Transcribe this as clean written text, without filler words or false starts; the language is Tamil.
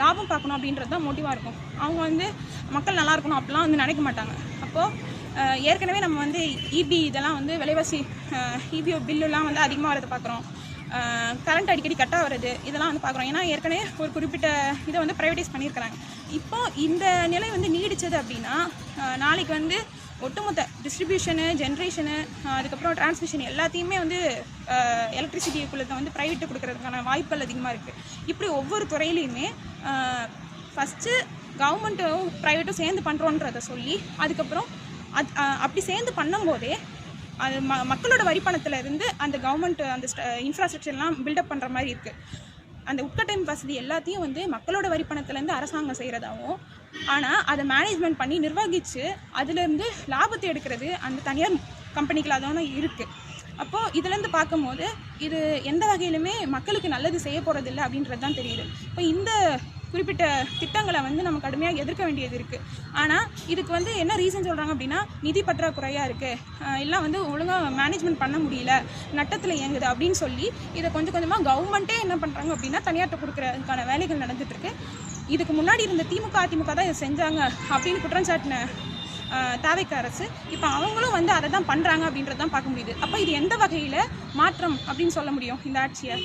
லாபம் பார்க்கணும் அப்படின்றது தான் மோட்டிவாக இருக்கும். அவங்க வந்து மக்கள் நல்லா இருக்கணும் அப்படிலாம் வந்து நினைக்க மாட்டாங்க. அப்போது ஏற்கனவே நம்ம வந்து இபி இதெல்லாம் வந்து விலைவாசி இபி பில்லுலாம் வந்து அதிகமாக வரதை பார்க்குறோம். கரண்ட் அடிக்கடி கட் ஆகிறது இதெல்லாம் வந்து பார்க்குறோம். ஏன்னா ஏற்கனவே ஒரு குறிப்பிட்ட இதை வந்து ப்ரைவேடைஸ் பண்ணியிருக்கிறாங்க. இப்போ இந்த நிலை வந்து நீடிச்சது அப்படின்னா நாளைக்கு வந்து ஒட்டுமொத்த டிஸ்ட்ரிபியூஷனு, ஜென்ரேஷனு, அதுக்கப்புறம் டிரான்ஸ்மிஷன் எல்லாத்தையுமே வந்து எலக்ட்ரிசிட்டிக்குள்ளே வந்து ப்ரைவேட்டு கொடுக்கறதுக்கான வாய்ப்புகள் அதிகமாக இருக்குது. இப்படி ஒவ்வொரு துறையிலையுமே ஃபஸ்ட்டு கவர்மெண்ட்டும் ப்ரைவேட்டும் சேர்ந்து பண்ணுறோன்றதை சொல்லி அதுக்கப்புறம் அப்படி சேர்ந்து பண்ணும்போதே அது மக்களோட வரிப்பணத்தில் இருந்து அந்த கவர்மெண்ட் அந்த இன்ஃப்ராஸ்ட்ரக்சர்லாம் பில்டப் பண்ணுற மாதிரி இருக்குது. அந்த உட்கட்டமைப்பு வசதி எல்லாத்தையும் வந்து மக்களோட வரிப்பணத்துலேருந்து அரசாங்கம் செய்கிறதாகவும், ஆனால் அதை மேனேஜ்மெண்ட் பண்ணி நிர்வகித்து அதுலேருந்து லாபத்தை எடுக்கிறது அந்த தனியார் கம்பெனிகளாக தானே இருக்குது. அப்போது இதுலேருந்து பார்க்கும்போது இது எந்த வகையிலுமே மக்களுக்கு நல்லது செய்ய போகிறதில்ல அப்படின்றது தான் தெரியுது. இப்போ இந்த குறிப்பிட்ட திட்டங்களை வந்து நம்ம கடுமையாக எதிர்க்க வேண்டியது இருக்குது. ஆனால் இதுக்கு வந்து என்ன ரீசன் சொல்கிறாங்க அப்படின்னா, நிதி பற்றாக்குறையாக இருக்குது, எல்லாம் வந்து ஒழுங்காக மேனேஜ்மெண்ட் பண்ண முடியல, நட்டத்தில் இயங்குது அப்படின்னு சொல்லி இதை கொஞ்சம் கொஞ்சமாக கவர்மெண்ட்டே என்ன பண்ணுறாங்க அப்படின்னா தனியார்ட்ட கொடுக்குறதுக்கான வேலைகள் நடந்துகிட்ருக்கு. இதுக்கு முன்னாடி இருந்த திமுக அதிமுக தான் இதை செஞ்சாங்க அப்படின்னு குற்றஞ்சாட்டின தாவேக அரசு இப்போ அவங்களும் வந்து அதை தான் பண்ணுறாங்க அப்படின்றது தான் பார்க்க முடியுது. அப்போ இது எந்த வகையில் மாற்றம் அப்படின்னு சொல்ல முடியும் இந்த ஆட்சியை?